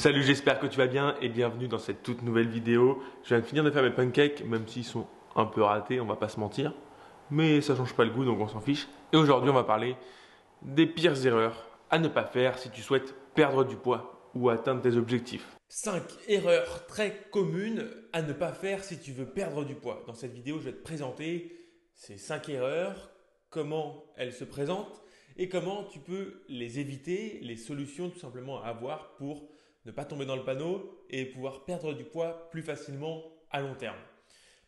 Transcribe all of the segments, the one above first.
Salut, j'espère que tu vas bien et bienvenue dans cette toute nouvelle vidéo. Je viens de finir de faire mes pancakes, même s'ils sont un peu ratés, on va pas se mentir. Mais ça change pas le goût, donc on s'en fiche. Et aujourd'hui, on va parler des pires erreurs à ne pas faire si tu souhaites perdre du poids ou atteindre tes objectifs. 5 erreurs très communes à ne pas faire si tu veux perdre du poids. Dans cette vidéo, je vais te présenter ces 5 erreurs, comment elles se présentent et comment tu peux les éviter, les solutions tout simplement à avoir pour ne pas tomber dans le panneau et pouvoir perdre du poids plus facilement à long terme.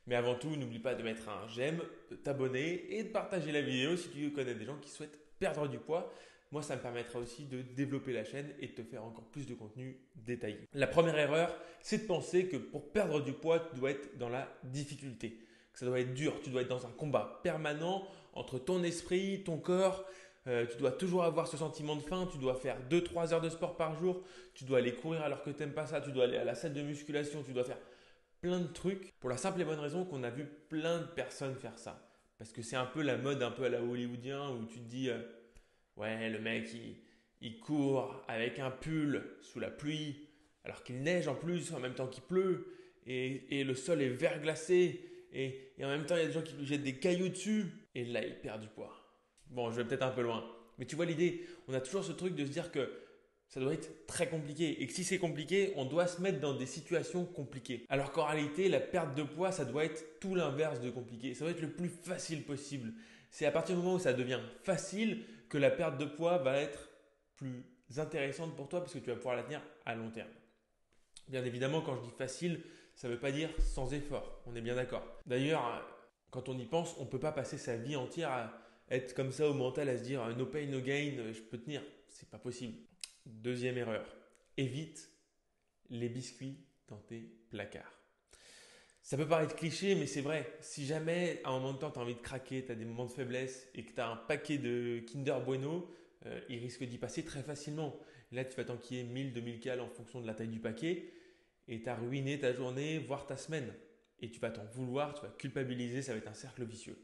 Mais avant tout, n'oublie pas de mettre un j'aime, de t'abonner et de partager la vidéo si tu connais des gens qui souhaitent perdre du poids. Moi, ça me permettra aussi de développer la chaîne et de te faire encore plus de contenu détaillé. La première erreur, c'est de penser que pour perdre du poids, tu dois être dans la difficulté, que ça doit être dur, tu dois être dans un combat permanent entre ton esprit, ton corps. Tu dois toujours avoir ce sentiment de faim, tu dois faire 2-3 heures de sport par jour, tu dois aller courir alors que tu n'aimes pas ça, tu dois aller à la salle de musculation, tu dois faire plein de trucs pour la simple et bonne raison qu'on a vu plein de personnes faire ça. Parce que c'est un peu la mode un peu à la hollywoodien où tu te dis ouais, le mec il court avec un pull sous la pluie alors qu'il neige en plus en même temps qu'il pleut et le sol est verglacé et en même temps il y a des gens qui lui jettent des cailloux dessus et là il perd du poids. Bon, je vais peut-être un peu loin. Mais tu vois l'idée, on a toujours ce truc de se dire que ça doit être très compliqué. Et que si c'est compliqué, on doit se mettre dans des situations compliquées. Alors qu'en réalité, la perte de poids, ça doit être tout l'inverse de compliqué. Ça doit être le plus facile possible. C'est à partir du moment où ça devient facile que la perte de poids va être plus intéressante pour toi parce que tu vas pouvoir la tenir à long terme. Bien évidemment, quand je dis facile, ça ne veut pas dire sans effort. On est bien d'accord. D'ailleurs, quand on y pense, on ne peut pas passer sa vie entière à être comme ça au mental, à se dire no pain, no gain, je peux tenir. C'est pas possible. Deuxième erreur, évite les biscuits dans tes placards. Ça peut paraître cliché, mais c'est vrai. Si jamais à un moment de temps tu as envie de craquer, tu as des moments de faiblesse et que tu as un paquet de Kinder Bueno, il risque d'y passer très facilement. Et là, tu vas t'enquiller 1000-2000 cales en fonction de la taille du paquet et tu as ruiné ta journée, voire ta semaine. Et tu vas t'en vouloir, tu vas culpabiliser, ça va être un cercle vicieux.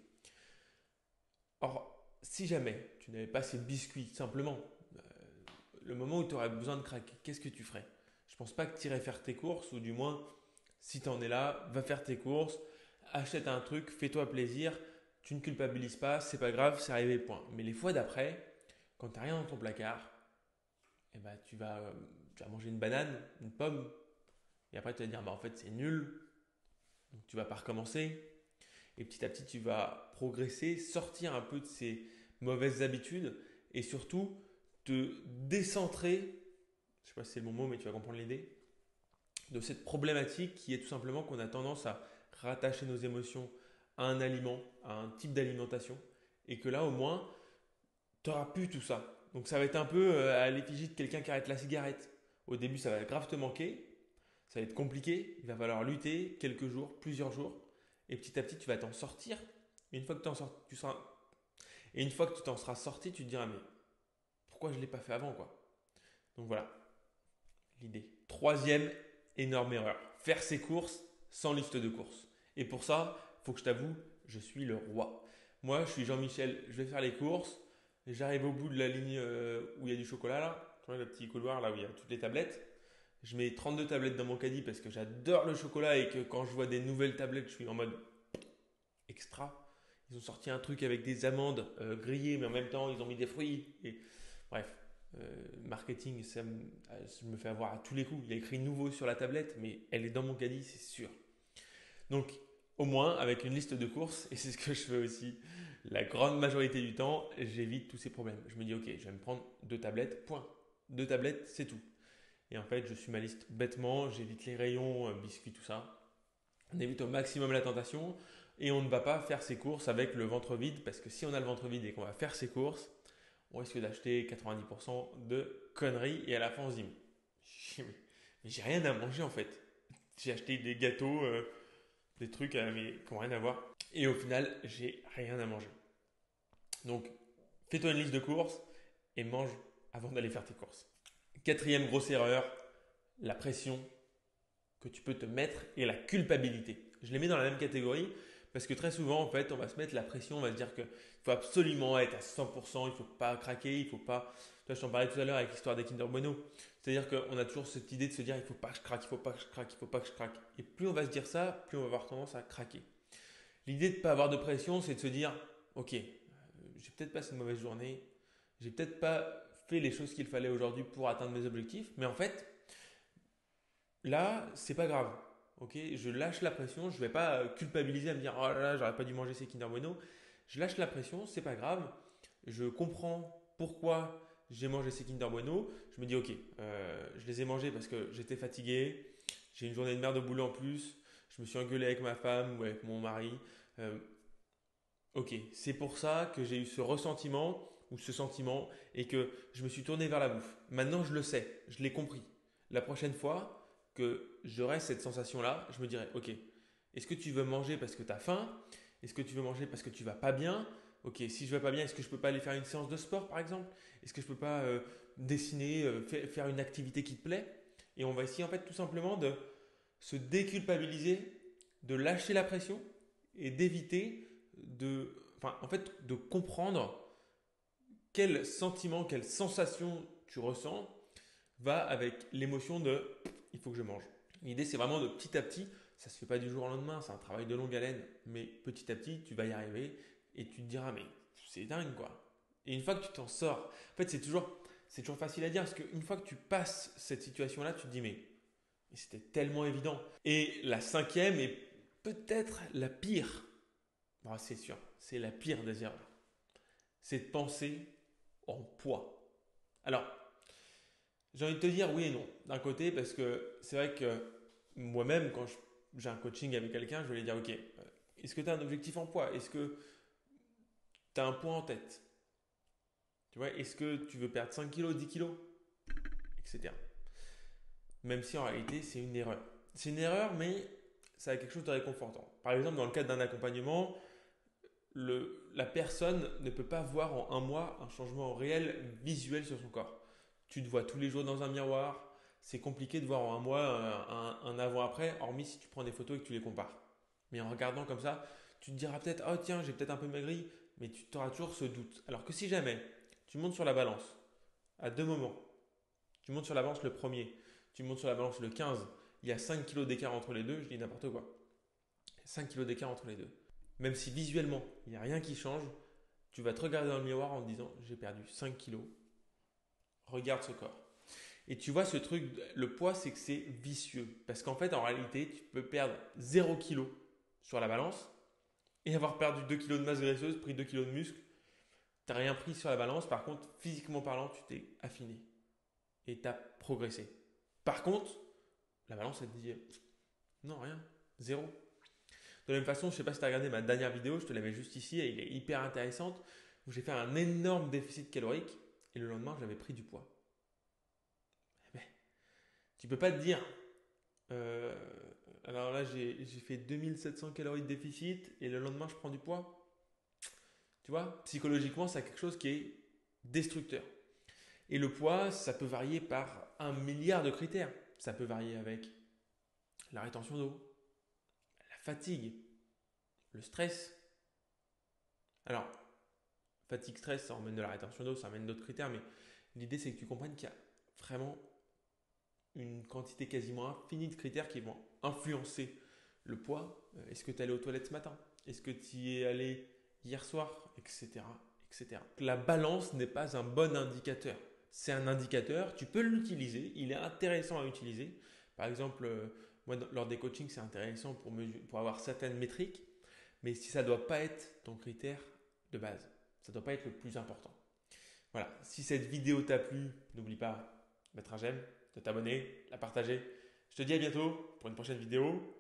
Or, si jamais tu n'avais pas ces biscuits, simplement, le moment où tu aurais besoin de craquer, qu'est-ce que tu ferais? Je ne pense pas que tu irais faire tes courses, ou du moins, si tu en es là, va faire tes courses, achète un truc, fais-toi plaisir, tu ne culpabilises pas, c'est pas grave, c'est arrivé, point. Mais les fois d'après, quand tu n'as rien dans ton placard, eh ben, tu vas manger une banane, une pomme, et après tu vas te dire, bah, en fait c'est nul, donc tu ne vas pas recommencer. Et petit à petit, tu vas progresser, sortir un peu de ces mauvaises habitudes et surtout te décentrer, je ne sais pas si c'est le bon mot, mais tu vas comprendre l'idée, de cette problématique qui est tout simplement qu'on a tendance à rattacher nos émotions à un aliment, à un type d'alimentation et que là, au moins, tu n'auras plus tout ça. Donc ça va être un peu à l'effigie de quelqu'un qui arrête la cigarette. Au début, ça va grave te manquer, ça va être compliqué, il va falloir lutter quelques jours, plusieurs jours. Et petit à petit, tu vas t'en sortir. Et une fois que tu t'en seras sorti, tu te diras, mais pourquoi je ne l'ai pas fait avant, quoi. Donc voilà, l'idée. Troisième énorme erreur, faire ses courses sans liste de courses. Et pour ça, il faut que je t'avoue, je suis le roi. Moi, je suis Jean-Michel, je vais faire les courses. J'arrive au bout de la ligne où il y a du chocolat, là. Tu vois, le petit couloir, là où il y a toutes les tablettes. Je mets 32 tablettes dans mon caddie parce que j'adore le chocolat et que quand je vois des nouvelles tablettes, je suis en mode extra. Ils ont sorti un truc avec des amandes grillées, mais en même temps, ils ont mis des fruits. Et, bref, marketing, je me fais avoir à tous les coups. Il y a écrit nouveau sur la tablette, mais elle est dans mon caddie, c'est sûr. Donc, au moins, avec une liste de courses, et c'est ce que je fais aussi la grande majorité du temps, j'évite tous ces problèmes. Je me dis, ok, je vais me prendre 2 tablettes, point. 2 tablettes, c'est tout. Et en fait, je suis ma liste bêtement, j'évite les rayons, biscuits, tout ça. On évite au maximum la tentation et on ne va pas faire ses courses avec le ventre vide parce que si on a le ventre vide et qu'on va faire ses courses, on risque d'acheter 90% de conneries et à la fin on se dit mais j'ai rien à manger en fait. J'ai acheté des gâteaux, des trucs mais qui n'ont rien à voir et au final j'ai rien à manger. Donc fais-toi une liste de courses et mange avant d'aller faire tes courses. Quatrième grosse erreur, la pression que tu peux te mettre et la culpabilité. Je les mets dans la même catégorie Parce que très souvent, en fait, on va se mettre la pression, on va se dire qu'il faut absolument être à 100%, il ne faut pas craquer, il faut pas. Toi, je t'en parlais tout à l'heure avec l'histoire des Kinder Bueno. C'est-à-dire qu'on a toujours cette idée de se dire il ne faut pas que je craque, il ne faut pas que je craque, il ne faut pas que je craque. Et plus on va se dire ça, plus on va avoir tendance à craquer. L'idée de ne pas avoir de pression, c'est de se dire ok, j'ai peut-être passé une mauvaise journée, j'ai peut-être pas fait les choses qu'il fallait aujourd'hui pour atteindre mes objectifs, mais en fait, là, c'est pas grave. Ok, je lâche la pression, je vais pas culpabiliser à me dire oh là là, j'aurais pas dû manger ces Kinder Bueno. Je lâche la pression, c'est pas grave. Je comprends pourquoi j'ai mangé ces Kinder Bueno. Je me dis ok, je les ai mangés parce que j'étais fatigué, j'ai une journée de merde au boulot en plus, je me suis engueulé avec ma femme ou avec mon mari. Euh, ok, c'est pour ça que j'ai eu ce ressentiment ou ce sentiment et que je me suis tourné vers la bouffe. Maintenant, je le sais, je l'ai compris. La prochaine fois que j'aurai cette sensation-là, je me dirai, ok, est-ce que tu veux manger parce que tu as faim? Est-ce que tu veux manger parce que tu vas pas bien? Ok, si je vais pas bien, est-ce que je peux pas aller faire une séance de sport par exemple? Est-ce que je peux pas dessiner, faire une activité qui te plaît? Et on va essayer en fait tout simplement de se déculpabiliser, de lâcher la pression et d'éviter enfin, en fait, de comprendre quel sentiment, quelle sensation tu ressens va avec l'émotion de il faut que je mange. L'idée, c'est vraiment de petit à petit, ça se fait pas du jour au lendemain, c'est un travail de longue haleine, mais petit à petit, tu vas y arriver et tu te diras, mais c'est dingue quoi. Et une fois que tu t'en sors, en fait, c'est toujours facile à dire parce qu'une fois que tu passes cette situation-là, tu te dis, mais c'était tellement évident. Et la cinquième est peut-être la pire. Bon, c'est sûr, c'est la pire des erreurs. C'est de penser en poids. Alors, j'ai envie de te dire oui et non. D'un côté, parce que c'est vrai que moi-même, quand j'ai un coaching avec quelqu'un, je vais lui dire, ok, est-ce que tu as un objectif en poids? Est-ce que tu as un point en tête? Tu vois, est-ce que tu veux perdre 5 kilos, 10 kilos, etc. Même si en réalité, c'est une erreur. C'est une erreur, mais ça a quelque chose de réconfortant. Par exemple, dans le cadre d'un accompagnement, la personne ne peut pas voir en un mois un changement réel visuel sur son corps. Tu te vois tous les jours dans un miroir, c'est compliqué de voir en un mois un avant-après, hormis si tu prends des photos et que tu les compares. Mais en regardant comme ça, tu te diras peut-être, oh tiens, j'ai peut-être un peu maigri, mais tu auras toujours ce doute. Alors que si jamais tu montes sur la balance à deux moments, tu montes sur la balance le premier, tu montes sur la balance le 15, il y a 5 kilos d'écart entre les deux, je dis n'importe quoi. 5 kilos d'écart entre les deux. Même si visuellement, il n'y a rien qui change, tu vas te regarder dans le miroir en te disant j'ai perdu 5 kilos. Regarde ce corps. Et tu vois ce truc, le poids, c'est que c'est vicieux. Parce qu'en fait, en réalité, tu peux perdre 0 kg sur la balance et avoir perdu 2 kilos de masse graisseuse, pris 2 kilos de muscle. Tu n'as rien pris sur la balance. Par contre, physiquement parlant, tu t'es affiné et tu as progressé. Par contre, la balance, elle te dit non, rien, zéro. De la même façon, je ne sais pas si tu as regardé ma dernière vidéo, je te l'avais juste ici et il est hyper intéressante, où j'ai fait un énorme déficit calorique et le lendemain, j'avais pris du poids. Mais tu peux pas te dire, euh, alors là, j'ai fait 2700 calories de déficit et le lendemain, je prends du poids. Tu vois, psychologiquement, c'est quelque chose qui est destructeur. Et le poids, ça peut varier par un milliard de critères. Ça peut varier avec la rétention d'eau, la fatigue, le stress. Alors, fatigue, stress, ça emmène de la rétention d'eau, ça emmène d'autres critères, mais l'idée c'est que tu comprennes qu'il y a vraiment une quantité quasiment infinie de critères qui vont influencer le poids. Est-ce que tu es allé aux toilettes ce matin? Est-ce que tu y es allé hier soir? Etc. etc. La balance n'est pas un bon indicateur. C'est un indicateur, tu peux l'utiliser, il est intéressant à utiliser. Par exemple, moi, lors des coachings, c'est intéressant pour avoir certaines métriques, mais si ça ne doit pas être ton critère de base. Ça ne doit pas être le plus important. Voilà, si cette vidéo t'a plu, n'oublie pas de mettre un j'aime, de t'abonner, de la partager. Je te dis à bientôt pour une prochaine vidéo.